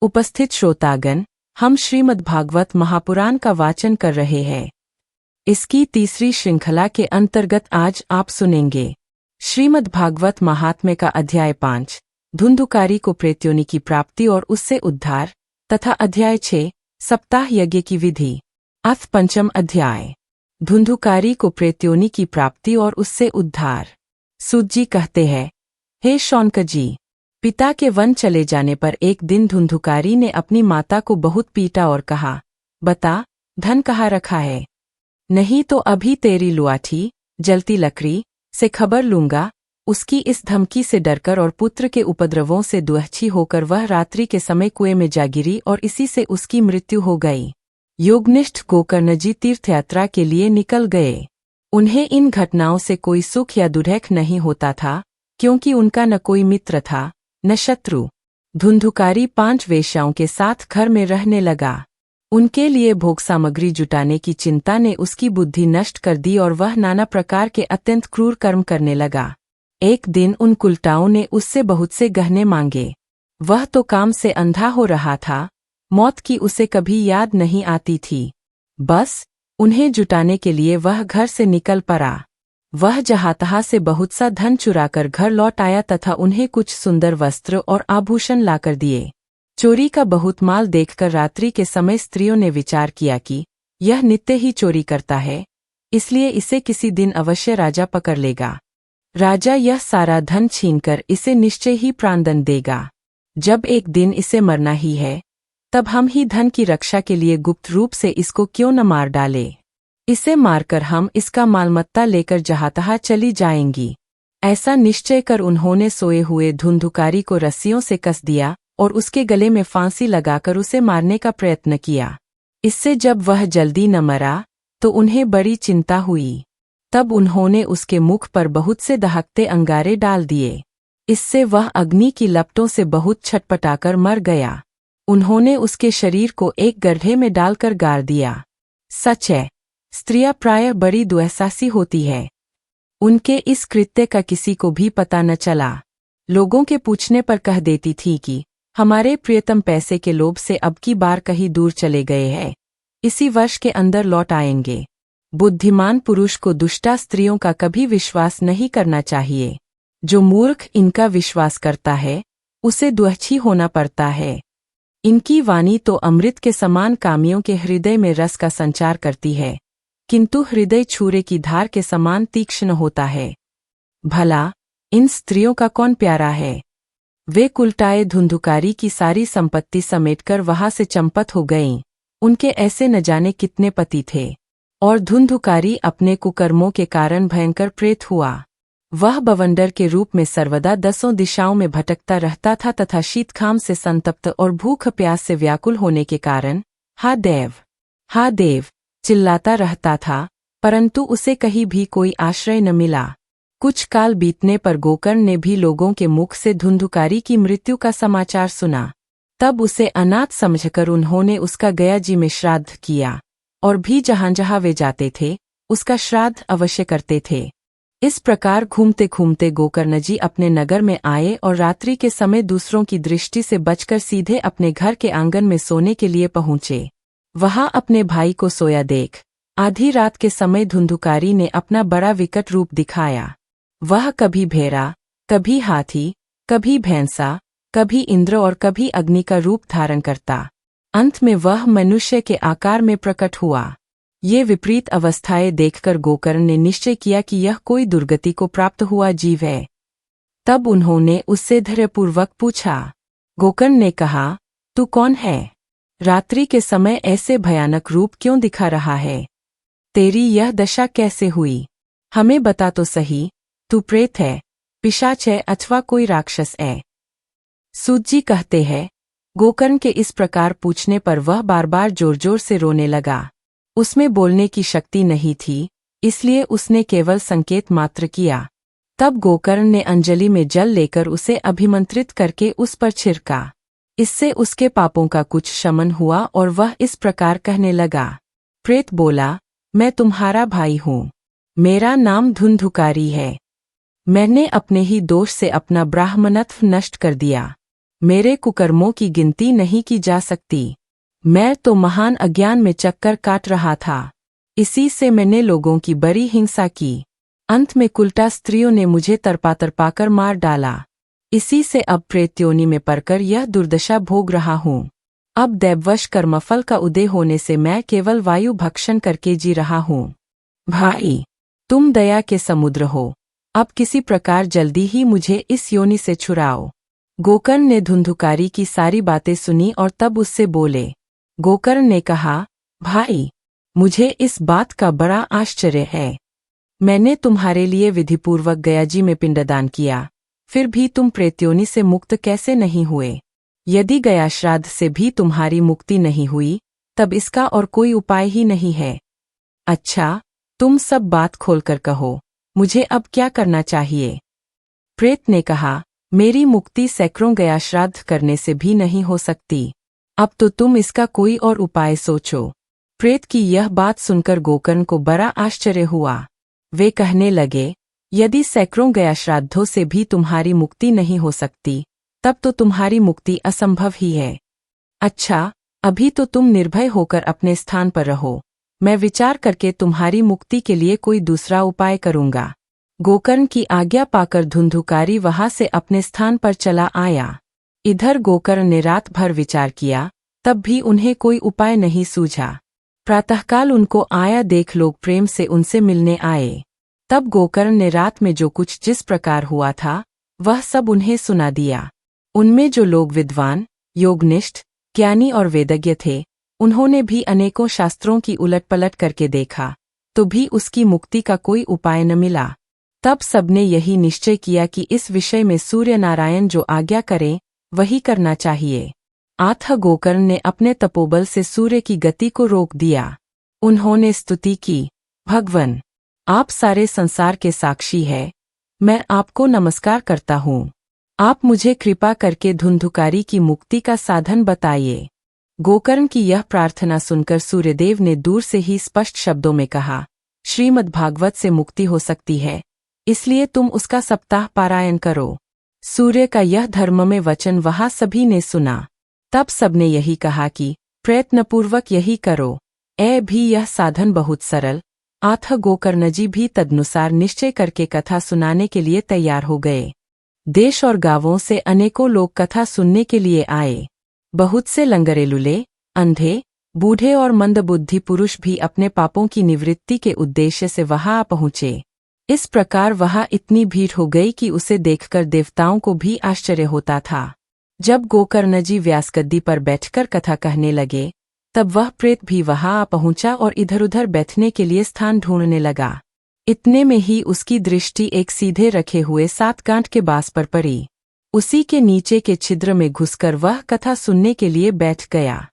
उपस्थित श्रोतागण, हम श्रीमद्भागवत महापुराण का वाचन कर रहे हैं। इसकी तीसरी श्रृंखला के अंतर्गत आज आप सुनेंगे श्रीमद्भागवत महात्म्य का अध्याय 5, धुंधुकारी को प्रेत्योनि की प्राप्ति और उससे उद्धार, तथा अध्याय 6, सप्ताह यज्ञ की विधि। अथ पंचम अध्याय, धुंधुकारी को प्रेत्योनि की प्राप्ति और उससे उद्धार। सूत जी कहते हैं, हे शौनक जी, पिता के वन चले जाने पर एक दिन धुंधुकारी ने अपनी माता को बहुत पीटा और कहा, बता, धन कहाँ रखा है? नहीं तो अभी तेरी लुआठी, जलती लकड़ी से खबर लूंगा। उसकी इस धमकी से डरकर और पुत्र के उपद्रवों से दुहछी होकर वह रात्रि के समय कुएं में जा गिरी और इसी से उसकी मृत्यु हो गई। योगनिष्ठ गोकर्ण जी तीर्थयात्रा के लिए निकल गए। उन्हें इन घटनाओं से कोई सुख या दुर्ख नहीं होता था, क्योंकि उनका न कोई मित्र था न शत्रु। धुंधुकारी 5 वेश्याओं के साथ घर में रहने लगा। उनके लिए भोग सामग्री जुटाने की चिंता ने उसकी बुद्धि नष्ट कर दी और वह नाना प्रकार के अत्यंत क्रूर कर्म करने लगा। एक दिन उन कुलटाओं ने उससे बहुत से गहने मांगे। वह तो काम से अंधा हो रहा था, मौत की उसे कभी याद नहीं आती थी। बस उन्हें जुटाने के लिए वह घर से निकल पड़ा। वह जहाँ-तहाँ से बहुत सा धन चुराकर घर लौट आया तथा उन्हें कुछ सुंदर वस्त्र और आभूषण लाकर दिए। चोरी का बहुत माल देखकर रात्रि के समय स्त्रियों ने विचार किया कि यह नित्य ही चोरी करता है, इसलिए इसे किसी दिन अवश्य राजा पकड़ लेगा। राजा यह सारा धन छीनकर इसे निश्चय ही प्राणदंड देगा। जब एक दिन इसे मरना ही है, तब हम ही धन की रक्षा के लिए गुप्त रूप से इसको क्यों न मार डाले। इसे मारकर हम इसका मालमत्ता लेकर जहाँ-तहाँ चली जाएंगी। ऐसा निश्चय कर उन्होंने सोए हुए धुंधुकारी को रस्सियों से कस दिया और उसके गले में फांसी लगाकर उसे मारने का प्रयत्न किया। इससे जब वह जल्दी न मरा तो उन्हें बड़ी चिंता हुई। तब उन्होंने उसके मुख पर बहुत से दहकते अंगारे डाल दिए। इससे वह अग्नि की लपटों से बहुत छटपटाकर मर गया। उन्होंने उसके शरीर को एक गड्ढे में डालकर गाड़ दिया। सच है, स्त्रियां प्रायः बड़ी दुस्साहसी होती है। उनके इस कृत्य का किसी को भी पता न चला। लोगों के पूछने पर कह देती थी कि हमारे प्रियतम पैसे के लोभ से अब की बार कहीं दूर चले गए हैं, इसी वर्ष के अंदर लौट आएंगे। बुद्धिमान पुरुष को दुष्टा स्त्रियों का कभी विश्वास नहीं करना चाहिए। जो मूर्ख इनका विश्वास करता है, उसे दुहछी होना पड़ता है। इनकी वाणी तो अमृत के समान कामियों के हृदय में रस का संचार करती है, किंतु हृदय छुरे की धार के समान तीक्ष्ण होता है। भला इन स्त्रियों का कौन प्यारा है? वे कुलटाए धुंधुकारी की सारी संपत्ति समेटकर वहां से चंपत हो गईं। उनके ऐसे न जाने कितने पति थे, और धुंधुकारी अपने कुकर्मों के कारण भयंकर प्रेत हुआ। वह बवंडर के रूप में सर्वदा 10 दिशाओं में भटकता रहता था तथा शीतखाम से संतप्त और भूख प्यास से व्याकुल होने के कारण हा देव चिल्लाता रहता था, परंतु उसे कहीं भी कोई आश्रय न मिला। कुछ काल बीतने पर गोकर्ण ने भी लोगों के मुख से धुंधुकारी की मृत्यु का समाचार सुना। तब उसे अनाथ समझकर उन्होंने उसका गया जी में श्राद्ध किया, और भी जहाँ-जहाँ वे जाते थे उसका श्राद्ध अवश्य करते थे। इस प्रकार घूमते घूमते गोकर्ण जी अपने नगर में आए और रात्रि के समय दूसरों की दृष्टि से बचकर सीधे अपने घर के आंगन में सोने के लिए पहुँचे। वहां अपने भाई को सोया देख आधी रात के समय धुंधुकारी ने अपना बड़ा विकट रूप दिखाया। वह कभी भेड़ा, कभी हाथी, कभी भैंसा, कभी इंद्र और कभी अग्नि का रूप धारण करता। अंत में वह मनुष्य के आकार में प्रकट हुआ। ये विपरीत अवस्थाएं देखकर गोकर्ण ने निश्चय किया कि यह कोई दुर्गति को प्राप्त हुआ जीव है। तब उन्होंने उससे धैर्यपूर्वक पूछा। गोकर्ण ने कहा, तू कौन है? रात्रि के समय ऐसे भयानक रूप क्यों दिखा रहा है? तेरी यह दशा कैसे हुई? हमें बता तो सही, तू प्रेत है, पिशाच है अथवा कोई राक्षस है? सूत जी कहते हैं, गोकर्ण के इस प्रकार पूछने पर वह बार बार जोर जोर से रोने लगा। उसमें बोलने की शक्ति नहीं थी, इसलिए उसने केवल संकेत मात्र किया। तब गोकर्ण ने अंजलि में जल लेकर उसे अभिमंत्रित करके उस पर छिड़का। इससे उसके पापों का कुछ शमन हुआ और वह इस प्रकार कहने लगा। प्रेत बोला, मैं तुम्हारा भाई हूँ। मेरा नाम धुंधुकारी है। मैंने अपने ही दोष से अपना ब्राह्मणत्व नष्ट कर दिया। मेरे कुकर्मों की गिनती नहीं की जा सकती। मैं तो महान अज्ञान में चक्कर काट रहा था। इसी से मैंने लोगों की बड़ी हिंसा की। अंत में कुलटा स्त्रियों ने मुझे तरपाकर मार डाला। इसी से अब प्रेत योनि में पड़कर यह दुर्दशा भोग रहा हूँ। अब दैववश कर्मफल का उदय होने से मैं केवल वायु भक्षण करके जी रहा हूँ। भाई, तुम दया के समुद्र हो, अब किसी प्रकार जल्दी ही मुझे इस योनि से छुड़ाओ। गोकर्ण ने धुंधुकारी की सारी बातें सुनी और तब उससे बोले। गोकर्ण ने कहा, भाई, मुझे इस बात का बड़ा आश्चर्य है। मैंने तुम्हारे लिए विधिपूर्वक गयाजी में पिंडदान किया, फिर भी तुम प्रेत्योनि से मुक्त कैसे नहीं हुए? यदि गया श्राद्ध से भी तुम्हारी मुक्ति नहीं हुई, तब इसका और कोई उपाय ही नहीं है। अच्छा, तुम सब बात खोलकर कहो, मुझे अब क्या करना चाहिए? प्रेत ने कहा, मेरी मुक्ति सैकड़ों गया श्राद्ध करने से भी नहीं हो सकती। अब तो तुम इसका कोई और उपाय सोचो। प्रेत की यह बात सुनकर गोकर्ण को बड़ा आश्चर्य हुआ। वे कहने लगे, यदि सैकड़ों गया श्राद्धों से भी तुम्हारी मुक्ति नहीं हो सकती, तब तो तुम्हारी मुक्ति असंभव ही है। अच्छा, अभी तो तुम निर्भय होकर अपने स्थान पर रहो, मैं विचार करके तुम्हारी मुक्ति के लिए कोई दूसरा उपाय करूंगा। गोकर्ण की आज्ञा पाकर धुंधुकारी वहां से अपने स्थान पर चला आया। इधर गोकर्ण ने रात भर विचार किया, तब भी उन्हें कोई उपाय नहीं सूझा। प्रातःकाल उनको आया देख लोग प्रेम से उनसे मिलने आए। तब गोकर्ण ने रात में जो कुछ जिस प्रकार हुआ था, वह सब उन्हें सुना दिया। उनमें जो लोग विद्वान, योगनिष्ठ, ज्ञानी और वेदज्ञ थे, उन्होंने भी अनेकों शास्त्रों की उलटपलट करके देखा, तो भी उसकी मुक्ति का कोई उपाय न मिला। तब सबने यही निश्चय किया कि इस विषय में सूर्य नारायण जो आज्ञा करें, वही करना चाहिए। आथा गोकर्ण ने अपने तपोबल से सूर्य की गति को रोक दिया। उन्होंने स्तुति की, भगवन, आप सारे संसार के साक्षी है, मैं आपको नमस्कार करता हूँ। आप मुझे कृपा करके धुंधुकारी की मुक्ति का साधन बताइए। गोकर्ण की यह प्रार्थना सुनकर सूर्यदेव ने दूर से ही स्पष्ट शब्दों में कहा, श्रीमद्भागवत से मुक्ति हो सकती है, इसलिए तुम उसका सप्ताह पारायण करो। सूर्य का यह धर्ममय वचन वहां सभी ने सुना। तब सबने यही कहा कि प्रयत्नपूर्वक यही करो। भी यह साधन बहुत सरल। आथ गोकर्ण जी भी तदनुसार निश्चय करके कथा सुनाने के लिए तैयार हो गए। देश और गांवों से अनेकों लोग कथा सुनने के लिए आए। बहुत से लंगड़े लूले, अंधे, बूढ़े और मंदबुद्धि पुरुष भी अपने पापों की निवृत्ति के उद्देश्य से वहां आ पहुंचे। इस प्रकार वहां इतनी भीड़ हो गई कि उसे देखकर देवताओं को भी आश्चर्य होता था। जब गोकर्ण जी व्यासगद्दी पर बैठकर कथा कहने लगे, तब वह प्रेत भी वहां आ पहुंचा और इधर-उधर बैठने के लिए स्थान ढूंढने लगा। इतने में ही उसकी दृष्टि एक सीधे रखे हुए 7 गांठ के बांस पर पड़ी। उसी के नीचे के छिद्र में घुसकर वह कथा सुनने के लिए बैठ गया।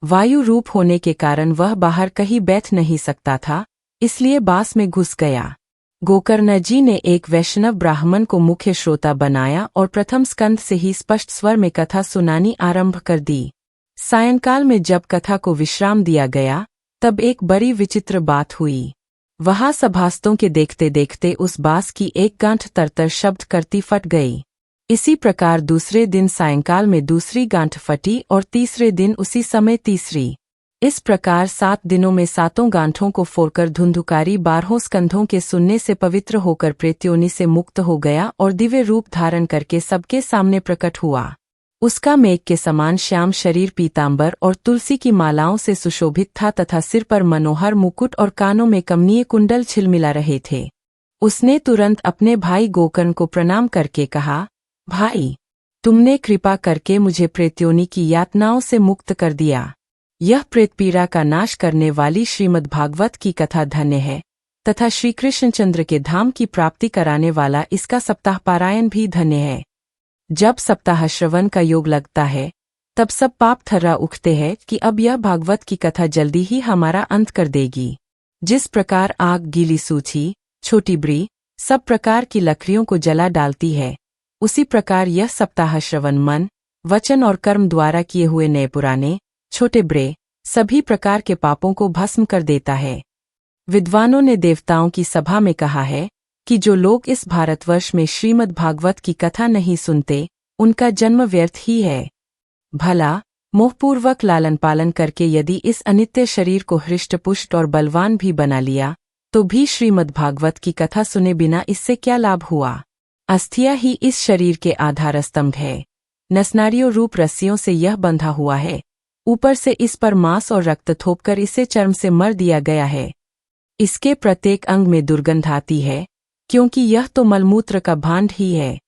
वायु रूप होने के कारण वह बाहर कहीं बैठ नहीं सकता था, इसलिए बांस में घुस गया। गोकर्ण जी ने एक वैष्णव ब्राह्मण को मुख्य श्रोता बनाया और प्रथम स्कंद से ही स्पष्ट स्वर में कथा सुनानी आरंभ कर दी। सायंकाल में जब कथा को विश्राम दिया गया, तब एक बड़ी विचित्र बात हुई। वहां सभासदों के देखते देखते उस बांस की एक गांठ तरतर शब्द करती फट गई। इसी प्रकार दूसरे दिन सायंकाल में दूसरी गांठ फटी और तीसरे दिन उसी समय तीसरी। इस प्रकार 7 दिनों में 7 गांठों को फोड़कर धुंधुकारी 12 स्कंधों के सुनने से पवित्र होकर प्रेत्योनि से मुक्त हो गया और दिव्य रूप धारण करके सबके सामने प्रकट हुआ। उसका मेघ के समान श्याम शरीर पीतांबर और तुलसी की मालाओं से सुशोभित था तथा सिर पर मनोहर मुकुट और कानों में कमनीय कुंडल छिलमिला रहे थे। उसने तुरंत अपने भाई गोकर्ण को प्रणाम करके कहा, भाई, तुमने कृपा करके मुझे प्रेत्योनि की यातनाओं से मुक्त कर दिया। यह प्रेतपीड़ा का नाश करने वाली श्रीमद्भागवत की कथा धन्य है तथा श्री कृष्णचंद्र के धाम की प्राप्ति कराने वाला इसका सप्ताह पारायण भी धन्य है। जब सप्ताह श्रवण का योग लगता है, तब सब पाप थर्रा उठते हैं कि अब यह भागवत की कथा जल्दी ही हमारा अंत कर देगी। जिस प्रकार आग गीली सूची, छोटी बड़ी, सब प्रकार की लकड़ियों को जला डालती है, उसी प्रकार यह सप्ताह श्रवण मन, वचन और कर्म द्वारा किए हुए नए पुराने, छोटे बड़े, सभी प्रकार के पापों को भस्म कर देता है। विद्वानों ने देवताओं की सभा में कहा है कि जो लोग इस भारतवर्ष में श्रीमद्भागवत की कथा नहीं सुनते, उनका जन्म व्यर्थ ही है। भला मोहपूर्वक लालन पालन करके यदि इस अनित्य शरीर को हृष्टपुष्ट और बलवान भी बना लिया तो भी श्रीमद्भागवत की कथा सुने बिना इससे क्या लाभ हुआ। अस्थियां ही इस शरीर के आधार स्तंभ है। नसनारियों रूप रस्सियों से यह बंधा हुआ है। ऊपर से इस पर मांस और रक्त थोपकर इसे चर्म से मर दिया गया है। इसके प्रत्येक अंग में दुर्गंध आती है, क्योंकि यह तो मलमूत्र का भांड ही है।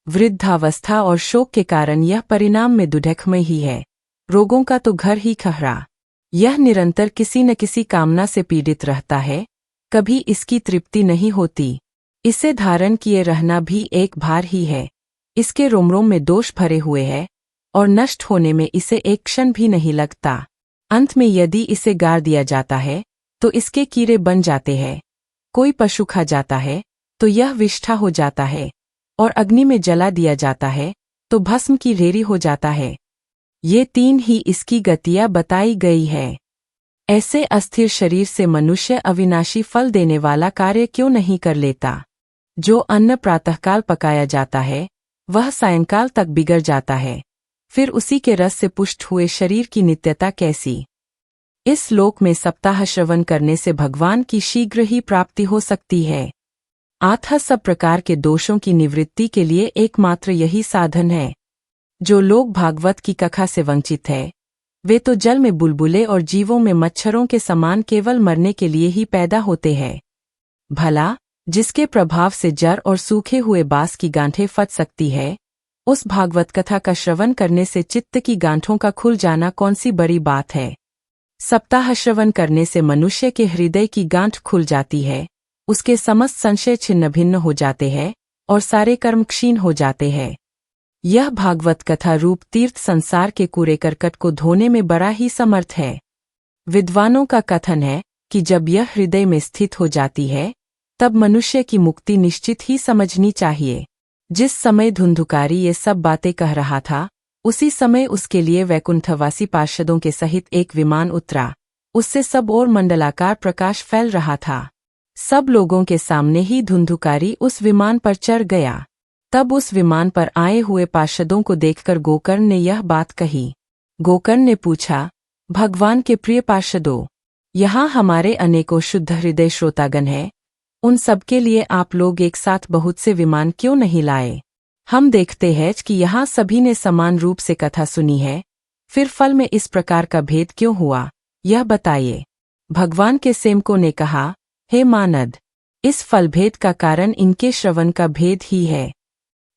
वृद्धावस्था और शोक के कारण यह परिणाम में दुर्ढकमय ही है। रोगों का तो घर ही खहरा। यह निरंतर किसी न किसी कामना से पीड़ित रहता है, कभी इसकी तृप्ति नहीं होती। इसे धारण किए रहना भी एक भार ही है। इसके रोम में दोष भरे हुए हैं और नष्ट होने में इसे एक क्षण भी नहीं लगता। अंत में यदि इसे गाड़ दिया जाता है तो इसके कीड़े बन जाते हैं। कोई पशु खा जाता है तो यह विष्ठा हो जाता है, और अग्नि में जला दिया जाता है तो भस्म की रेरी हो जाता है। ये तीन ही इसकी गतियां बताई गई है। ऐसे अस्थिर शरीर से मनुष्य अविनाशी फल देने वाला कार्य क्यों नहीं कर लेता। जो अन्न प्रातःकाल पकाया जाता है वह सायंकाल तक बिगड़ जाता है, फिर उसी के रस से पुष्ट हुए शरीर की नित्यता कैसी। इस लोक में सप्ताह श्रवण करने से भगवान की शीघ्र ही प्राप्ति हो सकती है। अतः सब प्रकार के दोषों की निवृत्ति के लिए एकमात्र यही साधन है। जो लोग भागवत की कथा से वंचित है वे तो जल में बुलबुले और जीवों में मच्छरों के समान केवल मरने के लिए ही पैदा होते हैं। भला जिसके प्रभाव से जड़ और सूखे हुए बांस की गांठें फट सकती है, उस भागवत कथा का श्रवण करने से चित्त की गांठों का खुल जाना कौन सी बड़ी बात है। सप्ताह श्रवण करने से मनुष्य के हृदय की गांठ खुल जाती है, उसके समस्त संशय छिन्न भिन्न हो जाते हैं और सारे कर्म क्षीण हो जाते हैं। यह भागवत कथा रूप तीर्थ संसार के कूड़े करकट को धोने में बड़ा ही समर्थ है। विद्वानों का कथन है कि जब यह हृदय में स्थित हो जाती है तब मनुष्य की मुक्ति निश्चित ही समझनी चाहिए। जिस समय धुंधुकारी ये सब बातें कह रहा था उसी समय उसके लिए वैकुंठवासी पार्षदों के सहित एक विमान उतरा। उससे सब ओर मंडलाकार प्रकाश फैल रहा था। सब लोगों के सामने ही धुंधुकारी उस विमान पर चढ़ गया। तब उस विमान पर आए हुए पार्षदों को देखकर गोकर्ण ने यह बात कही। गोकर्ण ने पूछा, भगवान के प्रिय पार्षदों, यहाँ हमारे अनेकों शुद्ध हृदय श्रोतागण हैं, उन सबके लिए आप लोग एक साथ बहुत से विमान क्यों नहीं लाए। हम देखते हैं कि यहाँ सभी ने समान रूप से कथा सुनी है, फिर फल में इस प्रकार का भेद क्यों हुआ, यह बताइए। भगवान के सेवकों ने कहा, हे मानद, इस फलभेद का कारण इनके श्रवण का भेद ही है।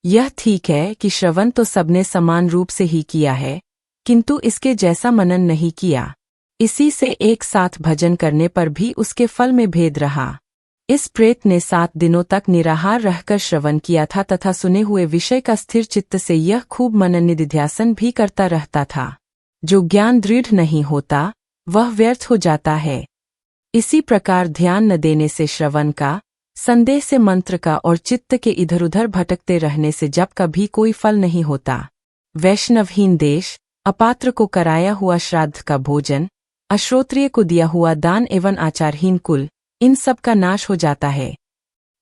यह ठीक है कि श्रवण तो सबने समान रूप से ही किया है, किंतु इसके जैसा मनन नहीं किया। इसी से एक साथ भजन करने पर भी उसके फल में भेद रहा। इस प्रेत ने 7 दिनों तक निराहार रहकर श्रवण किया था तथा सुने हुए विषय का स्थिर चित्त से यह खूब मनन निधिध्यासन भी करता रहता था। जो ज्ञान दृढ़ नहीं होता वह व्यर्थ हो जाता है। इसी प्रकार ध्यान न देने से श्रवण का, संदेह से मंत्र का और चित्त के इधर उधर भटकते रहने से जब कभी कोई फल नहीं होता। वैष्णवहीन देश, अपात्र को कराया हुआ श्राद्ध का भोजन, अश्रोत्रिय को दिया हुआ दान एवं आचारहीन कुल, इन सब का नाश हो जाता है।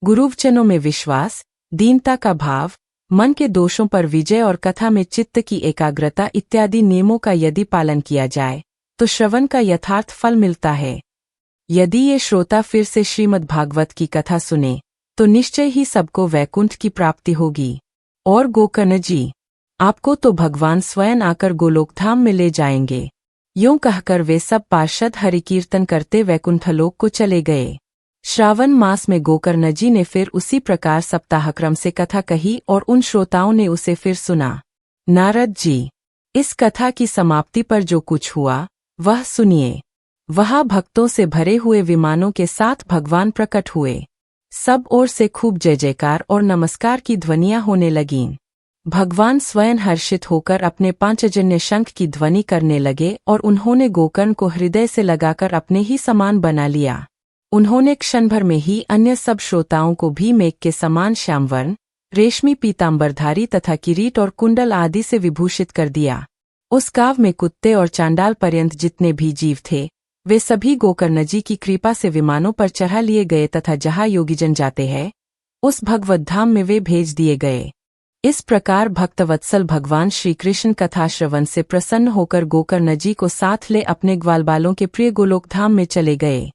गुरुवचनों में विश्वास, दीनता का भाव, मन के दोषों पर विजय और कथा में चित्त की एकाग्रता इत्यादि नियमों का यदि पालन किया जाए तो श्रवण का यथार्थ फल मिलता है। यदि ये श्रोता फिर से श्रीमद् भागवत की कथा सुने तो निश्चय ही सबको वैकुंठ की प्राप्ति होगी। और गोकर्ण जी, आपको तो भगवान स्वयं आकर गोलोकधाम में ले जाएंगे। यूं कहकर वे सब पार्षद हरिकीर्तन करते वैकुंठलोक को चले गए। श्रावण मास में गोकर्ण जी ने फिर उसी प्रकार सप्ताहक्रम से कथा कही और उन श्रोताओं ने उसे फिर सुना। नारद जी, इस कथा की समाप्ति पर जो कुछ हुआ वह सुनिए। वहाँ भक्तों से भरे हुए विमानों के साथ भगवान प्रकट हुए। सब ओर से खूब जय जयकार और नमस्कार की ध्वनियां होने लगीं। भगवान स्वयं हर्षित होकर अपने पांचजन्य शंख की ध्वनि करने लगे और उन्होंने गोकर्ण को हृदय से लगाकर अपने ही समान बना लिया। उन्होंने क्षण भर में ही अन्य सब श्रोताओं को भी मेघ के समान श्यामवर्ण, रेशमी पीतांबरधारी तथा किरीट और कुंडल आदि से विभूषित कर दिया। उस गांव में कुत्ते और चांडाल पर्यंत जितने भी जीव थे वे सभी गोकर्ण जी की कृपा से विमानों पर चढ़ा लिए गए तथा जहाँ योगीजन जाते हैं उस भगवत धाम में वे भेज दिए गए। इस प्रकार भक्तवत्सल भगवान श्री कृष्ण कथा श्रवण से प्रसन्न होकर गोकर्ण जी को साथ ले अपने ग्वालबालों के प्रिय गोलोक धाम में चले गए।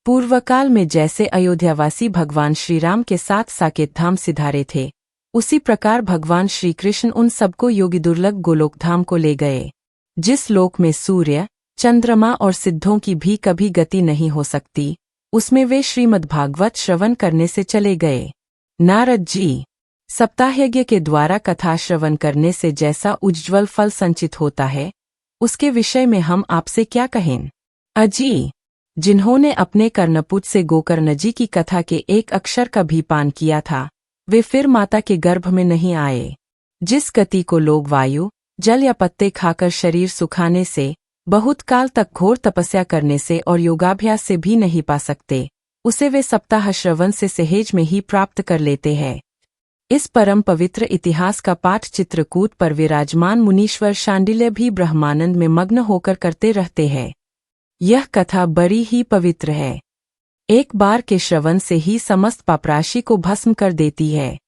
पूर्वकाल में जैसे अयोध्यावासी भगवान श्री राम के साथ साकेत धाम सिधारे थे, उसी प्रकार भगवान श्री कृष्ण उन सबको योगी दुर्लभ गोलोक धाम को ले गए, जिस लोक में सूर्य, चंद्रमा और सिद्धों की भी कभी गति नहीं हो सकती, उसमें वे श्रीमद्भागवत श्रवण करने से चले गए। नारद जी, सप्ताहयज्ञ के द्वारा कथा श्रवण करने से जैसा उज्ज्वल फल संचित होता है, उसके विषय में हम आपसे क्या कहें। अजी, जिन्होंने अपने कर्णपुट से गोकर्ण जी की कथा के एक अक्षर का भी पान किया था, वे फिर माता के गर्भ में नहीं आए। जिस गति को लोग वायु, जल या पत्ते खाकर शरीर सुखाने से, बहुत काल तक घोर तपस्या करने से और योगाभ्यास से भी नहीं पा सकते, उसे वे सप्ताह श्रवण से सहज में ही प्राप्त कर लेते हैं। इस परम पवित्र इतिहास का पाठ चित्रकूट पर विराजमान मुनीश्वर शांडिल्य भी ब्रह्मानंद में मग्न होकर करते रहते हैं। यह कथा बड़ी ही पवित्र है। एक बार के श्रवण से ही समस्त पापराशि को भस्म कर देती है।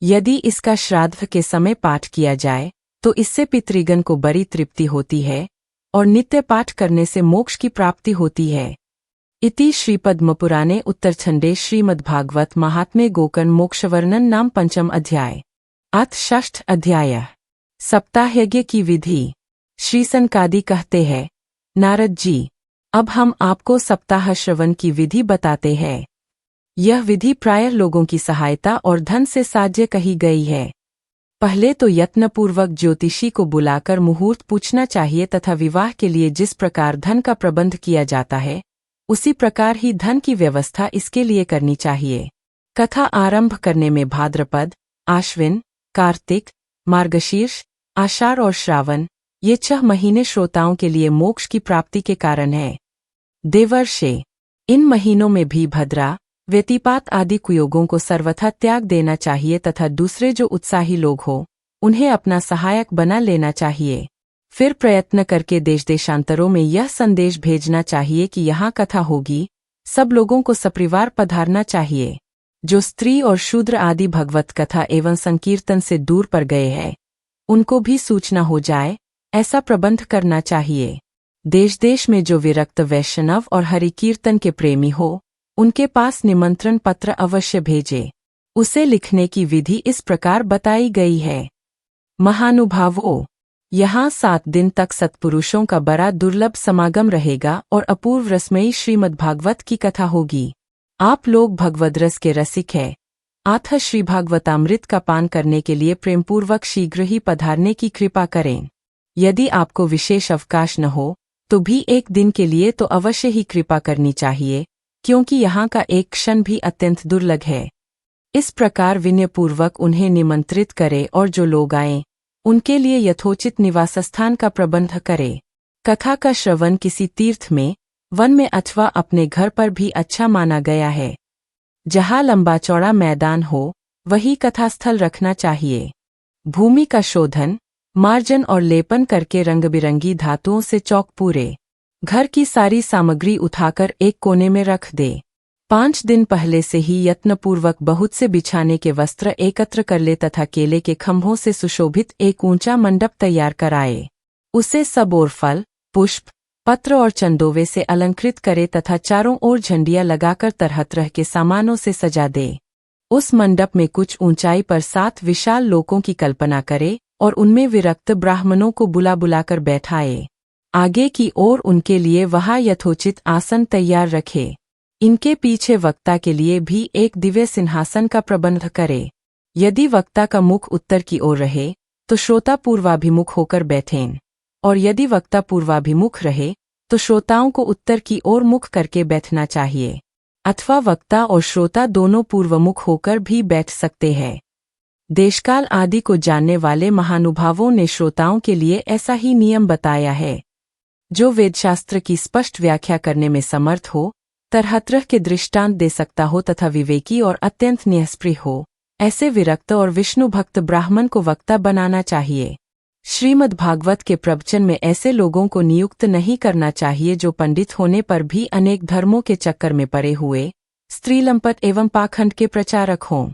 यदि इसका श्राद्ध के समय पाठ किया जाए तो इससे पितृगण को बड़ी तृप्ति होती है और नित्य पाठ करने से मोक्ष की प्राप्ति होती है। इति श्रीपद्मपुराणे उत्तरछंदे श्रीमद्भागवत महात्म्ये गोकर्ण मोक्षवर्णन नाम पंचम अध्याय। अथ षष्ठ अध्याय। सप्ताहयज्ञ की विधि। श्री सनकादि कहते हैं, नारद जी, अब हम आपको सप्ताह श्रवण की विधि बताते हैं। यह विधि प्रायः लोगों की सहायता और धन से साध्य कही गई है। पहले तो यत्नपूर्वक ज्योतिषी को बुलाकर मुहूर्त पूछना चाहिए तथा विवाह के लिए जिस प्रकार धन का प्रबंध किया जाता है, उसी प्रकार ही धन की व्यवस्था इसके लिए करनी चाहिए। कथा आरंभ करने में भाद्रपद, आश्विन, कार्तिक, मार्गशीर्ष, आषाढ़ और श्रावण, ये 6 महीने श्रोताओं के लिए मोक्ष की प्राप्ति के कारण है। देवर्षे, इन महीनों में भी भद्रा, व्यतिपात आदि कुयोगों को सर्वथा त्याग देना चाहिए तथा दूसरे जो उत्साही लोग हो, उन्हें अपना सहायक बना लेना चाहिए। फिर प्रयत्न करके देश देशांतरों में यह संदेश भेजना चाहिए कि यहाँ कथा होगी, सब लोगों को सपरिवार पधारना चाहिए। जो स्त्री और शूद्र आदि भगवत कथा एवं संकीर्तन से दूर पर गए हैं, उनको भी सूचना हो जाए, ऐसा प्रबंध करना चाहिए। देश देश में जो विरक्त वैष्णव और हरि कीर्तन के प्रेमी हो, उनके पास निमंत्रण पत्र अवश्य भेजे। उसे लिखने की विधि इस प्रकार बताई गई है। महानुभावों, यहाँ 7 दिन तक सत्पुरुषों का बड़ा दुर्लभ समागम रहेगा और अपूर्व रसमयी श्रीमद्भागवत की कथा होगी। आप लोग भगवद्रस के रसिक हैं, अतः श्री भागवतामृत का पान करने के लिए प्रेमपूर्वक शीघ्र ही पधारने की कृपा करें। यदि आपको विशेष अवकाश न हो तो भी एक दिन के लिए तो अवश्य ही कृपा करनी चाहिए, क्योंकि यहाँ का एक क्षण भी अत्यंत दुर्लभ है। इस प्रकार विनयपूर्वक उन्हें निमंत्रित करे और जो लोग आएं, उनके लिए यथोचित निवास स्थान का प्रबंध करे। कथा का श्रवण किसी तीर्थ में, वन में अथवा अपने घर पर भी अच्छा माना गया है। जहाँ लंबा चौड़ा मैदान हो, वही कथास्थल रखना चाहिए। भूमि का शोधन, मार्जन और लेपन करके रंग बिरंगी धातुओं से चौक पूरे। घर की सारी सामग्री उठाकर एक कोने में रख दे। 5 दिन पहले से ही यत्नपूर्वक बहुत से बिछाने के वस्त्र एकत्र कर ले तथा केले के खंभों से सुशोभित एक ऊंचा मंडप तैयार कराए। उसे सब ओर फल, पुष्प, पत्र और चंदोवे से अलंकृत करे तथा चारों ओर झंडियां लगाकर तरह तरह के सामानों से सजा दे। उस मंडप में कुछ ऊंचाई पर 7 विशाल लोकों की कल्पना करे और उनमें विरक्त ब्राह्मणों को बुला बुलाकर बैठाए। आगे की ओर उनके लिए वहाँ यथोचित आसन तैयार रखे। इनके पीछे वक्ता के लिए भी एक दिव्य सिंहासन का प्रबंध करे। यदि वक्ता का मुख उत्तर की ओर रहे तो श्रोता पूर्वाभिमुख होकर बैठें, और यदि वक्ता पूर्वाभिमुख रहे तो श्रोताओं को उत्तर की ओर मुख करके बैठना चाहिए, अथवा वक्ता और श्रोता दोनों पूर्वमुख होकर भी बैठ सकते हैं। देशकाल आदि को जानने वाले महानुभावों ने श्रोताओं के लिए ऐसा ही नियम बताया है। जो वेदशास्त्र की स्पष्ट व्याख्या करने में समर्थ हो, तरह तरह के दृष्टांत दे सकता हो तथा विवेकी और अत्यंत निःस्पृह हो, ऐसे विरक्त और विष्णु भक्त ब्राह्मण को वक्ता बनाना चाहिए। श्रीमद् भागवत के प्रवचन में ऐसे लोगों को नियुक्त नहीं करना चाहिए जो पंडित होने पर भी अनेक धर्मों के चक्कर में पड़े हुए, स्त्रीलंपट एवं पाखंड के प्रचारक हों।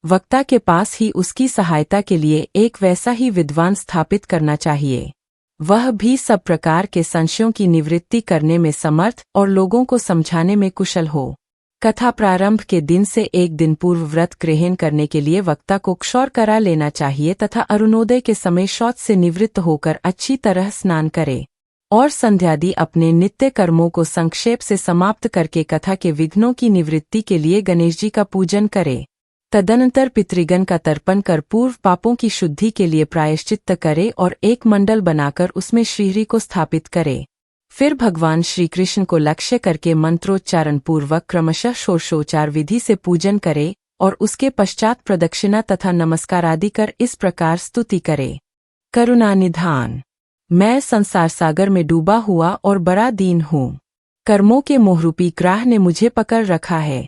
वक्ता के पास ही उसकी सहायता के लिए एक वैसा ही विद्वान स्थापित करना चाहिए, वह भी सब प्रकार के संशयों की निवृत्ति करने में समर्थ और लोगों को समझाने में कुशल हो। कथा प्रारंभ के दिन से एक दिन पूर्व व्रत ग्रहण करने के लिए वक्ता को क्षौर करा लेना चाहिए तथा अरुणोदय के समय शौच से निवृत्त होकर अच्छी तरह स्नान करे और संध्यादि अपने नित्य कर्मों को संक्षेप से समाप्त करके कथा के विघ्नों की निवृत्ति के लिए गणेश जी का पूजन करे। तदनंतर पितृगण का तर्पण कर पूर्व पापों की शुद्धि के लिए प्रायश्चित्त करे और एक मंडल बनाकर उसमें श्रीहरि को स्थापित करे। फिर भगवान श्री कृष्ण को लक्ष्य करके मंत्रोच्चारण पूर्वक क्रमशः षोडशोपचार विधि से पूजन करे और उसके पश्चात प्रदक्षिणा तथा नमस्कार आदि कर इस प्रकार स्तुति करे। करुणानिधान, मैं संसार सागर में डूबा हुआ और बड़ा दीन हूँ। कर्मों के मोहरूपी ग्राह ने मुझे पकड़ रखा है।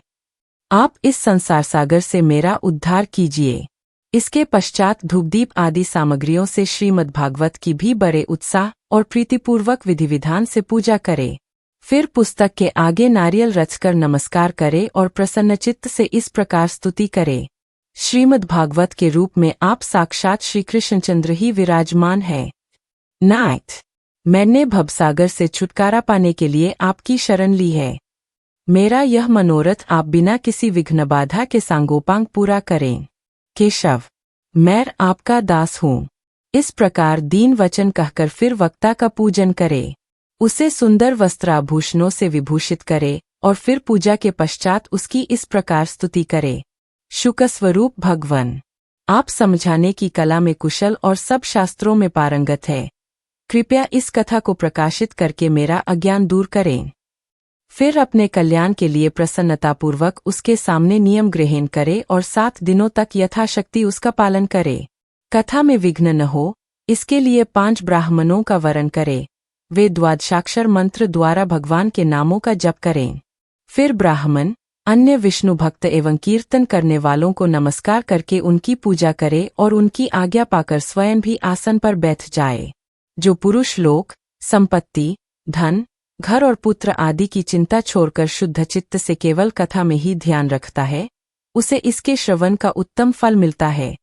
आप इस संसार सागर से मेरा उद्धार कीजिए। इसके पश्चात धूपदीप आदि सामग्रियों से श्रीमद्भागवत की भी बड़े उत्साह और प्रीतिपूर्वक विधि विधान से पूजा करे। फिर पुस्तक के आगे नारियल रचकर नमस्कार करे और प्रसन्नचित्त से इस प्रकार स्तुति करे। श्रीमद्भागवत के रूप में आप साक्षात श्री कृष्णचंद्र ही विराजमान है। नाथ, मैंने भवसागर से छुटकारा पाने के लिए आपकी शरण ली है। मेरा यह मनोरथ आप बिना किसी विघ्न बाधा के सांगोपांग पूरा करें। केशव, मैं आपका दास हूँ। इस प्रकार दीन वचन कहकर फिर वक्ता का पूजन करे, उसे सुंदर वस्त्राभूषणों से विभूषित करे और फिर पूजा के पश्चात उसकी इस प्रकार स्तुति करे। शुकस्वरूप भगवन, आप समझाने की कला में कुशल और सब शास्त्रों में पारंगत है। कृपया इस कथा को प्रकाशित करके मेरा अज्ञान दूर करें। फिर अपने कल्याण के लिए प्रसन्नतापूर्वक उसके सामने नियम ग्रहण करे और 7 दिनों तक यथाशक्ति उसका पालन करे। कथा में विघ्न न हो, इसके लिए 5 ब्राह्मणों का वरण करे। वे द्वादशाक्षर मंत्र द्वारा भगवान के नामों का जप करें। फिर ब्राह्मण अन्य विष्णु भक्त एवं कीर्तन करने वालों को नमस्कार करके उनकी पूजा करे और उनकी आज्ञा पाकर स्वयं भी आसन पर बैठ जाए। जो पुरुष लोक, संपत्ति, धन, घर और पुत्र आदि की चिंता छोड़कर शुद्ध चित्त से केवल कथा में ही ध्यान रखता है, उसे इसके श्रवण का उत्तम फल मिलता है।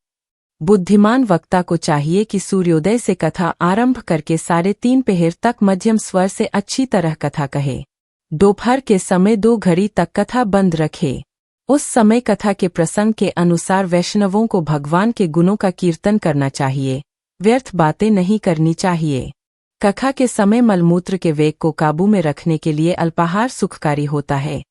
बुद्धिमान वक्ता को चाहिए कि सूर्योदय से कथा आरंभ करके 3:30 पहर तक मध्यम स्वर से अच्छी तरह कथा कहे। दोपहर के समय 2 घड़ी तक कथा बंद रखे। उस समय कथा के प्रसंग के अनुसार वैष्णवों को भगवान के गुणों का कीर्तन करना चाहिए, व्यर्थ बातें नहीं करनी चाहिए। कथा के समय मलमूत्र के वेग को काबू में रखने के लिए अल्पाहार सुखकारी होता है,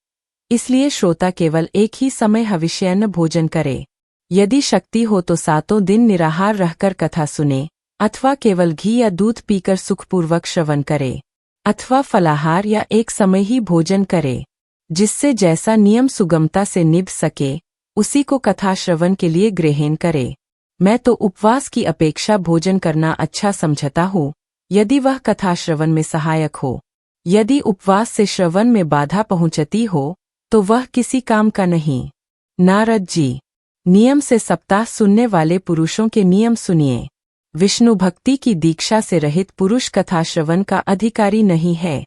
इसलिए श्रोता केवल एक ही समय हविष्यान्न भोजन करे। यदि शक्ति हो तो 7 दिन निराहार रहकर कथा सुने, अथवा केवल घी या दूध पीकर सुखपूर्वक श्रवण करे, अथवा फलाहार या एक समय ही भोजन करे। जिससे जैसा नियम सुगमता से निभ सके, उसी को कथा श्रवण के लिए ग्रहण करे। मैं तो उपवास की अपेक्षा भोजन करना अच्छा समझता हूँ, यदि वह कथा श्रवण में सहायक हो। यदि उपवास से श्रवण में बाधा पहुंचती हो, तो वह किसी काम का नहीं। नारद जी, नियम से सप्ताह सुनने वाले पुरुषों के नियम सुनिए। विष्णु भक्ति की दीक्षा से रहित पुरुष कथा श्रवण का अधिकारी नहीं है।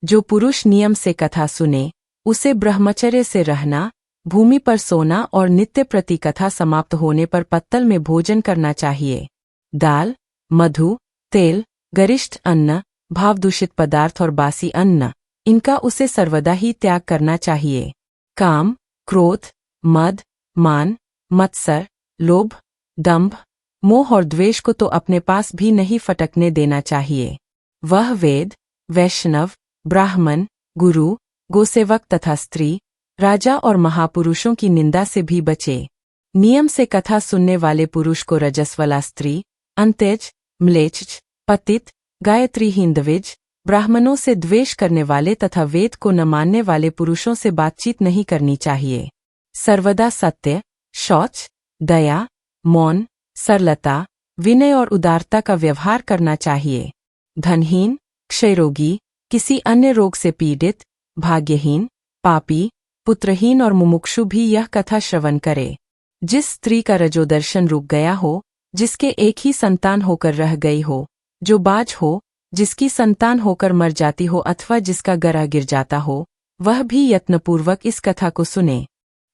जो पुरुष नियम से कथा सुने, उसे ब्रह्मचर्य से रहना, भूमि पर सोना और नित्य प्रति कथा समाप्त होने पर पत्तल में भोजन करना चाहिए। दाल, मधु, तेल, गरिष्ठ अन्न, भावदूषित पदार्थ और बासी अन्न, इनका उसे सर्वदा ही त्याग करना चाहिए। काम, क्रोध, मद, मान, मत्सर, लोभ, दंभ, मोह और द्वेष को तो अपने पास भी नहीं फटकने देना चाहिए। वह वेद, वैष्णव, ब्राह्मण, गुरु, गोसेवक तथा स्त्री, राजा और महापुरुषों की निंदा से भी बचे। नियम से कथा सुनने वाले पुरुष को रजस्वला स्त्री, अंत्यज, म्लेच्छ, पतित, गायत्रीहीन द्विज, ब्राह्मणों से द्वेष करने वाले तथा वेद को न मानने वाले पुरुषों से बातचीत नहीं करनी चाहिए। सर्वदा सत्य, शौच, दया, मौन, सरलता, विनय और उदारता का व्यवहार करना चाहिए। धनहीन, क्षयरोगी, किसी अन्य रोग से पीड़ित, भाग्यहीन, पापी, पुत्रहीन और मुमुक्षु भी यह कथा श्रवण करे। जिस स्त्री का रजोदर्शन रुक गया हो, जिसके एक ही संतान होकर रह गई हो, जो बाज हो, जिसकी संतान होकर मर जाती हो अथवा जिसका गरा गिर जाता हो, वह भी यत्नपूर्वक इस कथा को सुने।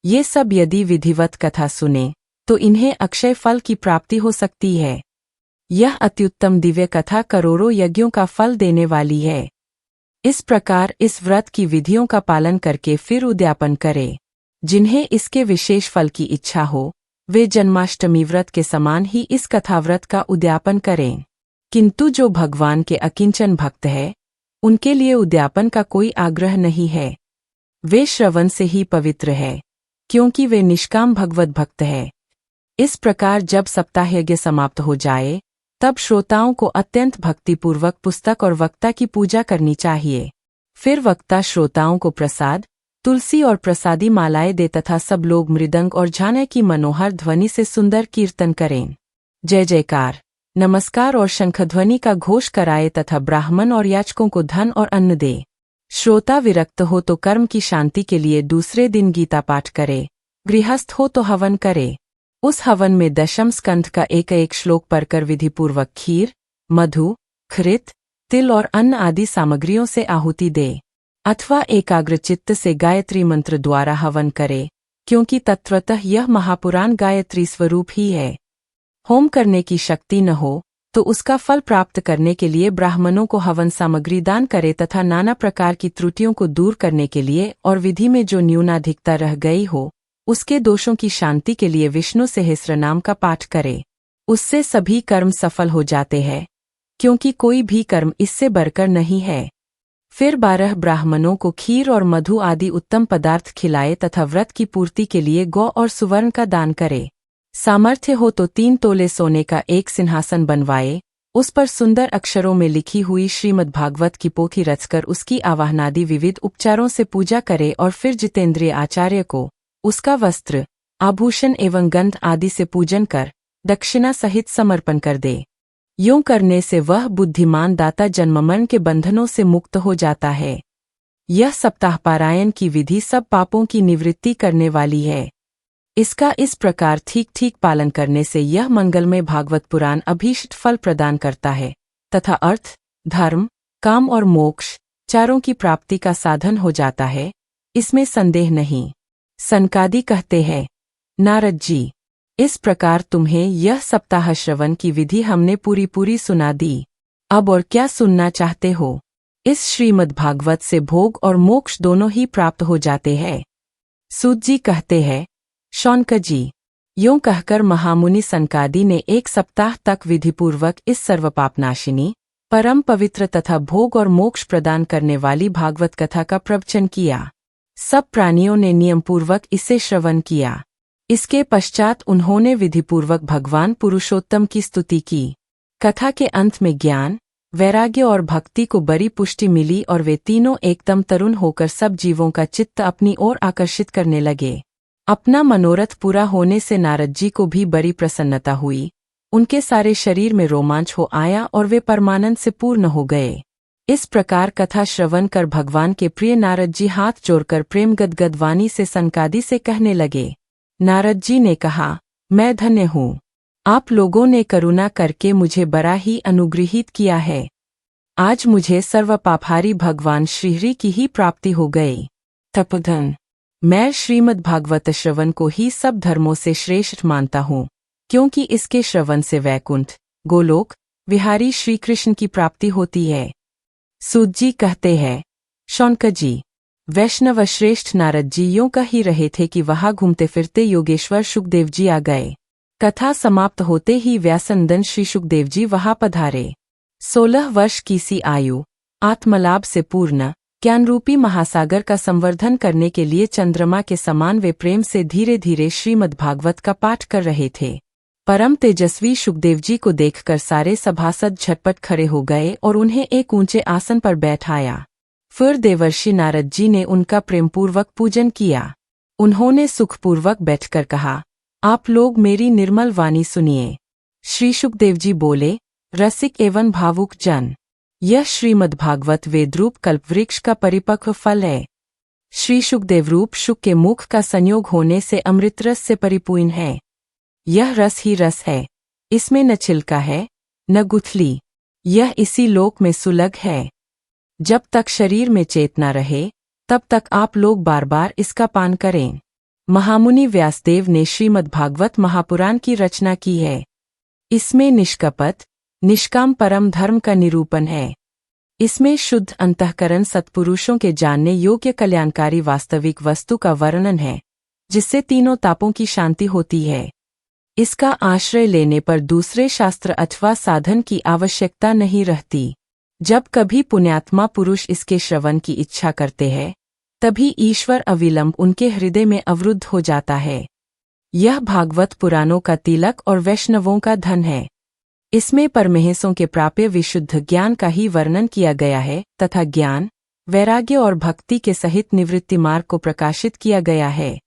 ये सब यदि विधिवत कथा सुने तो इन्हें अक्षय फल की प्राप्ति हो सकती है। यह अत्युत्तम दिव्य कथा करोड़ों यज्ञों का फल देने वाली है। इस प्रकार इस व्रत की विधियों का पालन करके फिर उद्यापन करें। जिन्हें इसके विशेष फल की इच्छा हो वे जन्माष्टमी व्रत के समान ही इस कथाव्रत का उद्यापन करें। किंतु जो भगवान के अकिंचन भक्त है उनके लिए उद्यापन का कोई आग्रह नहीं है। वे श्रवण से ही पवित्र है क्योंकि वे निष्काम भगवत भक्त है। इस प्रकार जब सप्ताहयज्ञ समाप्त हो जाए तब श्रोताओं को अत्यंत भक्तिपूर्वक पुस्तक और वक्ता की पूजा करनी चाहिए। फिर वक्ता श्रोताओं को प्रसाद, तुलसी और प्रसादी मालाएं दे तथा सब लोग मृदंग और झाने की मनोहर ध्वनि से सुंदर कीर्तन करें। जय जयकार, नमस्कार और शंखध्वनि का घोष कराए तथा ब्राह्मण और याचकों को धन और अन्न दे। श्रोता विरक्त हो तो कर्म की शांति के लिए दूसरे दिन गीता पाठ करे। गृहस्थ हो तो हवन करे। उस हवन में दशम स्कंध का एक एक श्लोक पढ़कर विधिपूर्वक खीर, मधु, घृत, तिल और अन्न आदि सामग्रियों से आहुति दे अथवा एकाग्र चित्त से गायत्री मंत्र द्वारा हवन करे, क्योंकि तत्वतः यह महापुराण गायत्री स्वरूप ही है। होम करने की शक्ति न हो तो उसका फल प्राप्त करने के लिए ब्राह्मणों को हवन सामग्री दान करे तथा नाना प्रकार की त्रुटियों को दूर करने के लिए और विधि में जो न्यूनाधिकता रह गई हो उसके दोषों की शांति के लिए विष्णु सहस्रनाम का पाठ करे। उससे सभी कर्म सफल हो जाते हैं, क्योंकि कोई भी कर्म इससे बढ़कर नहीं है। फिर 12 ब्राह्मणों को खीर और मधु आदि उत्तम पदार्थ खिलाए तथा व्रत की पूर्ति के लिए गौ और सुवर्ण का दान करे। सामर्थ्य हो तो 3 तोले सोने का एक सिंहासन बनवाए, उस पर सुंदर अक्षरों में लिखी हुई श्रीमद्भागवत की पोथी रचकर उसकी आवाहनादि विविध उपचारों से पूजा करे और फिर जितेंद्रिय आचार्य को उसका वस्त्र, आभूषण एवं गंध आदि से पूजन कर दक्षिणा सहित समर्पण कर दे। यूं करने से वह बुद्धिमान दाता जन्ममरण के बंधनों से मुक्त हो जाता है। यह सप्ताह पारायण की विधि सब पापों की निवृत्ति करने वाली है। इसका इस प्रकार ठीक ठीक पालन करने से यह मंगलमय भागवत पुराण अभीष्ट फल प्रदान करता है तथा अर्थ, धर्म, काम और मोक्ष चारों की प्राप्ति का साधन हो जाता है, इसमें संदेह नहीं। सनकादि कहते हैं, नारद जी, इस प्रकार तुम्हें यह सप्ताह श्रवण की विधि हमने पूरी सुना दी। अब और क्या सुनना चाहते हो? इस श्रीमद्भागवत से भोग और मोक्ष दोनों ही प्राप्त हो जाते हैं। सूत जी कहते हैं, शौनक जी, यूं कहकर महामुनि सनकादि ने 1 सप्ताह तक विधिपूर्वक इस सर्वपापनाशिनी, परम पवित्र तथा भोग और मोक्ष प्रदान करने वाली भागवत कथा का प्रवचन किया। सब प्राणियों ने नियमपूर्वक इसे श्रवण किया। इसके पश्चात उन्होंने विधिपूर्वक भगवान पुरुषोत्तम की स्तुति की। कथा के अंत में ज्ञान, वैराग्य और भक्ति को बड़ी पुष्टि मिली और वे तीनों एकदम तरुण होकर सब जीवों का चित्त अपनी ओर आकर्षित करने लगे। अपना मनोरथ पूरा होने से नारद जी को भी बड़ी प्रसन्नता हुई। उनके सारे शरीर में रोमांच हो आया और वे परमानंद से पूर्ण हो गए। इस प्रकार कथा श्रवण कर भगवान के प्रिय नारद जी हाथ जोड़कर प्रेम गदगद वाणी से सनकादि से कहने लगे। नारद जी ने कहा, मैं धन्य हूँ। आप लोगों ने करुणा करके मुझे बड़ा ही अनुग्रहित किया है। आज मुझे सर्वपापहारी भगवान श्रीहरि की ही प्राप्ति हो गई। तपोधन, मैं श्रीमद्भागवत श्रवण को ही सब धर्मों से श्रेष्ठ मानता हूँ, क्योंकि इसके श्रवण से वैकुंठ, गोलोक, विहारी श्री कृष्ण की प्राप्ति होती है। सूत जी कहते हैं, शौनक जी, वैष्णव श्रेष्ठ नारद जी यूं कह ही रहे थे कि वहां घूमते फिरते योगेश्वर शुकदेव जी आ गए। कथा समाप्त होते ही व्यासनंदन श्री शुकदेव जी वहां पधारे। 16 वर्ष की सी आयु, आत्मलाभ से पूर्ण, ज्ञानरूपी महासागर का संवर्धन करने के लिए चंद्रमा के समान वे प्रेम से धीरे धीरे श्रीमद्भागवत का पाठ कर रहे थे। परम तेजस्वी शुकदेव जी को देखकर सारे सभासद झटपट खड़े हो गए और उन्हें एक ऊंचे आसन पर बैठाया। फिर देवर्षि नारद जी ने उनका प्रेमपूर्वक पूजन किया। उन्होंने सुखपूर्वक बैठकर कहा, आप लोग मेरी निर्मल वाणी सुनिए। श्री शुकदेव जी बोले, रसिक एवं भावुक जन, यह श्रीमद्भागवत वेदरूप कल्पवृक्ष का परिपक्व फल है। श्री शुकदेव रूप शुक के मुख का संयोग होने से अमृत रस से परिपूर्ण है। यह रस ही रस है, इसमें न छिलका है न गुठली। यह इसी लोक में सुलग है। जब तक शरीर में चेतना रहे तब तक आप लोग बार बार इसका पान करें। महामुनि व्यासदेव ने श्रीमद्भागवत महापुराण की रचना की है। इसमें निष्कपट, निष्काम परम धर्म का निरूपण है। इसमें शुद्ध अंतःकरण सत्पुरुषों के जानने योग्य कल्याणकारी वास्तविक वस्तु का वर्णन है, जिससे तीनों तापों की शांति होती है। इसका आश्रय लेने पर दूसरे शास्त्र अथवा साधन की आवश्यकता नहीं रहती। जब कभी पुण्यात्मा पुरुष इसके श्रवण की इच्छा करते हैं, तभी ईश्वर अविलंब उनके हृदय में अवरुद्ध हो जाता है। यह भागवत पुराणों का तिलक और वैष्णवों का धन है। इसमें परमहंसों के प्राप्य विशुद्ध ज्ञान का ही वर्णन किया गया है तथा ज्ञान, वैराग्य और भक्ति के सहित निवृत्ति मार्ग को प्रकाशित किया गया है।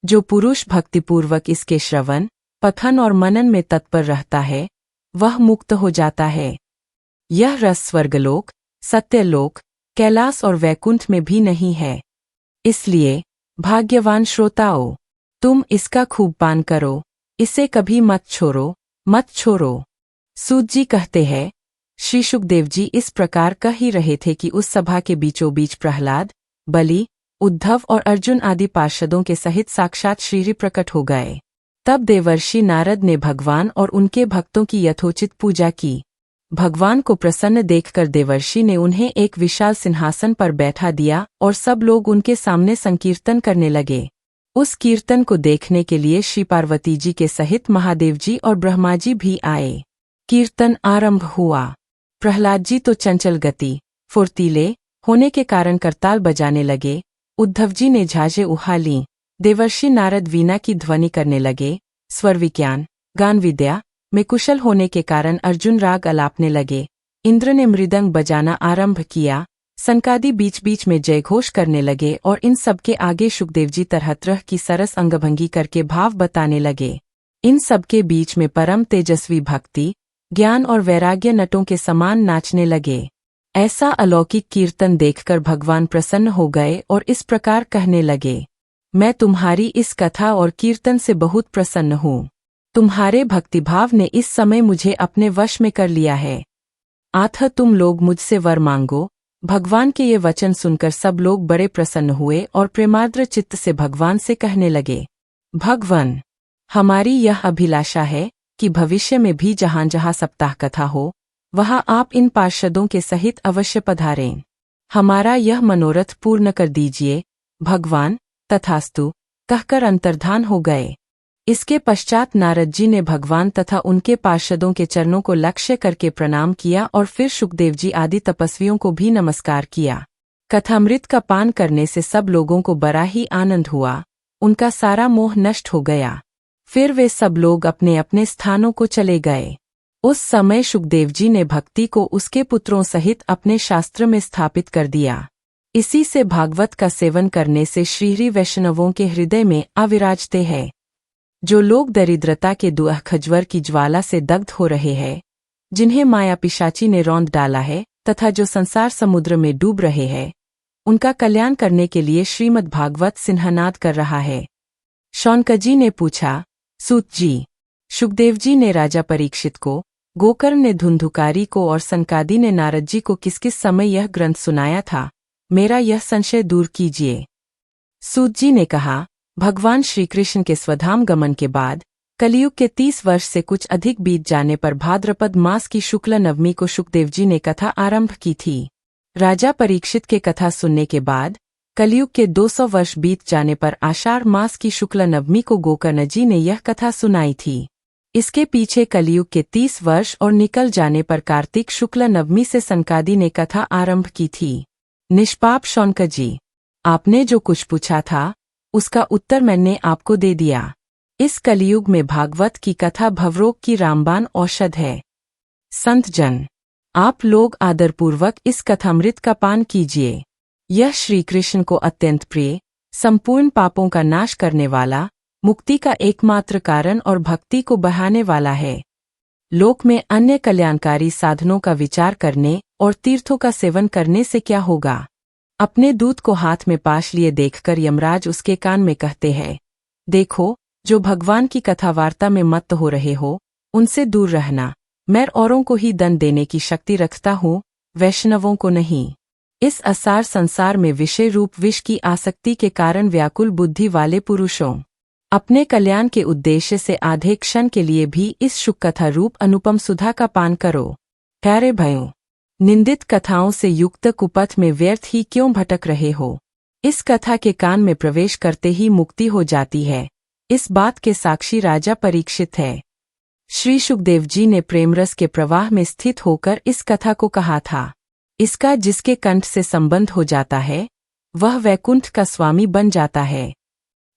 जो पुरुष भक्तिपूर्वक इसके श्रवण, पठन और मनन में तत्पर रहता है, वह मुक्त हो जाता है। यह रस स्वर्गलोक, सत्यलोक, कैलाश और वैकुंठ में भी नहीं है। इसलिए भाग्यवान श्रोताओं, तुम इसका खूब पान करो, इसे कभी मत छोड़ो। सूत जी कहते हैं, श्री सुखदेव जी इस प्रकार कह ही रहे थे कि उस सभा के बीचों बीच प्रहलाद, बलि, उद्धव और अर्जुन आदि पार्षदों के सहित साक्षात श्रीहरि प्रकट हो गए। तब देवर्षि नारद ने भगवान और उनके भक्तों की यथोचित पूजा की। भगवान को प्रसन्न देखकर देवर्षि ने उन्हें एक विशाल सिंहासन पर बैठा दिया और सब लोग उनके सामने संकीर्तन करने लगे। उस कीर्तन को देखने के लिए श्री पार्वती जी के सहित महादेव जी और ब्रह्मा जी भी आए। कीर्तन आरंभ हुआ। प्रहलाद जी तो चंचल गति, फुर्तीले होने के कारण करताल बजाने लगे। उद्धव जी ने झांझें उहालीं। देवर्षि नारद वीणा की ध्वनि करने लगे। स्वर विज्ञान, गान विद्या में कुशल होने के कारण अर्जुन राग अलापने लगे। इंद्र ने मृदंग बजाना आरंभ किया। सनकादि बीच बीच में जयघोष करने लगे और इन सबके आगे सुखदेव जी तरह तरह की सरस अंगभंगी करके भाव बताने लगे। इन सबके बीच में परम तेजस्वी भक्ति, ज्ञान और वैराग्य नटों के समान नाचने लगे। ऐसा अलौकिक कीर्तन देखकर भगवान प्रसन्न हो गए और इस प्रकार कहने लगे, मैं तुम्हारी इस कथा और कीर्तन से बहुत प्रसन्न हूँ। तुम्हारे भक्तिभाव ने इस समय मुझे अपने वश में कर लिया है। आथ तुम लोग मुझसे वर मांगो। भगवान के ये वचन सुनकर सब लोग बड़े प्रसन्न हुए और प्रेमार्द्र चित्त से भगवान से कहने लगे, भगवान, हमारी यह अभिलाषा है कि भविष्य में भी जहाँ जहाँ सप्ताह कथा हो, वहाँ आप इन पार्षदों के सहित अवश्य पधारें। हमारा यह मनोरथ पूर्ण कर दीजिए। भगवान तथास्तु कहकर अंतर्धान हो गए। इसके पश्चात नारद जी ने भगवान तथा उनके पार्षदों के चरणों को लक्ष्य करके प्रणाम किया और फिर सुखदेव जी आदि तपस्वियों को भी नमस्कार किया। कथामृत का पान करने से सब लोगों को बड़ा ही आनंद हुआ। उनका सारा मोह नष्ट हो गया। फिर वे सब लोग अपने अपने स्थानों को चले गए। उस समय सुखदेव जी ने भक्ति को उसके पुत्रों सहित अपने शास्त्र में स्थापित कर दिया। इसी से भागवत का सेवन करने से श्रीहरि वैष्णवों के हृदय में आविराजते हैं। जो लोग दरिद्रता के दुअह खज्वर की ज्वाला से दग्ध हो रहे हैं, जिन्हें माया पिशाची ने रौंद डाला है तथा जो संसार समुद्र में डूब रहे हैं, उनका कल्याण करने के लिए श्रीमद् भागवत सिंहनाद कर रहा है। शौनकजी ने पूछा, सूत जी, सुखदेव जी ने राजा परीक्षित को, गोकर्ण ने धुंधुकारी को और सनकादि ने नारद जी को किस किस समय यह ग्रंथ सुनाया था, मेरा यह संशय दूर कीजिए। सूत जी ने कहा, भगवान श्रीकृष्ण के स्वधाम गमन के बाद कलियुग के 30 वर्ष से कुछ अधिक बीत जाने पर भाद्रपद मास की शुक्ल नवमी को सुखदेव जी ने कथा आरंभ की थी। राजा परीक्षित के कथा सुनने के बाद कलियुग के 200 वर्ष बीत जाने पर आषाढ़ मास की शुक्ल नवमी को गोकर्ण जी ने यह कथा सुनाई थी। इसके पीछे कलियुग के 30 वर्ष और निकल जाने पर कार्तिक शुक्ल नवमी से सनकादि ने कथा आरंभ की थी। निष्पाप शौनक जी, आपने जो कुछ पूछा था उसका उत्तर मैंने आपको दे दिया। इस कलियुग में भागवत की कथा भवरोग की रामबाण औषध है। संत जन, आप लोग आदरपूर्वक इस कथामृत का पान कीजिए। यह श्री कृष्ण को अत्यंत प्रिय, संपूर्ण पापों का नाश करने वाला, मुक्ति का एकमात्र कारण और भक्ति को बढ़ाने वाला है। लोक में अन्य कल्याणकारी साधनों का विचार करने और तीर्थों का सेवन करने से क्या होगा। अपने दूत को हाथ में पाश लिए देखकर यमराज उसके कान में कहते हैं, देखो, जो भगवान की कथा वार्ता में मत्त हो रहे हो, उनसे दूर रहना। मैं औरों को ही दंड देने की शक्ति रखता हूँ, वैष्णवों को नहीं। इस असार संसार में विषय रूप विष की आसक्ति के कारण व्याकुल बुद्धि वाले पुरुषों अपने कल्याण के उद्देश्य से आधे क्षण के लिए भी इस शुक कथा रूप अनुपम सुधा का पान करो। प्यारे भाइयों, निंदित कथाओं से युक्त कुपथ में व्यर्थ ही क्यों भटक रहे हो? इस कथा के कान में प्रवेश करते ही मुक्ति हो जाती है। इस बात के साक्षी राजा परीक्षित है। श्री शुकदेव जी ने प्रेमरस के प्रवाह में स्थित होकर इस कथा को कहा था। इसका जिसके कंठ से संबंध हो जाता है वह वैकुंठ का स्वामी बन जाता है।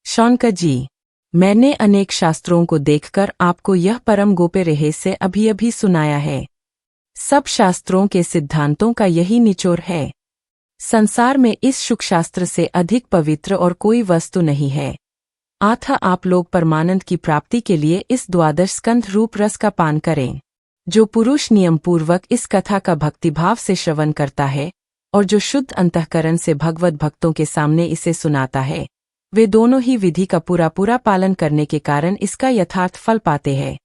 शौनक जी, मैंने अनेक शास्त्रों को देखकर आपको यह परम गोप्य रहस्य अभी सुनाया है। सब शास्त्रों के सिद्धांतों का यही निचोड़ है। संसार में इस शुक शास्त्र से अधिक पवित्र और कोई वस्तु नहीं है। अतः आप लोग परमानंद की प्राप्ति के लिए इस द्वादश स्कंध रूप रस का पान करें। जो पुरुष नियम पूर्वक इस कथा का भक्तिभाव से श्रवण करता है और जो शुद्ध अंतःकरण से भगवत भक्तों के सामने इसे सुनाता है, वे दोनों ही विधि का पूरा पालन करने के कारण इसका यथार्थ फल पाते हैं।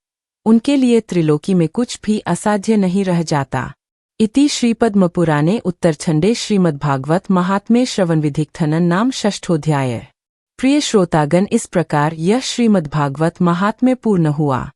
उनके लिए त्रिलोकी में कुछ भी असाध्य नहीं रह जाता। इति श्रीपद्मपुराणे उत्तरछंदे श्रीमद्भागवत महात्म्ये श्रवणविधिकथनन नाम षष्ठोऽध्याय। प्रिय श्रोतागण, इस प्रकार यह श्रीमद्भागवत महात्म्य पूर्ण हुआ।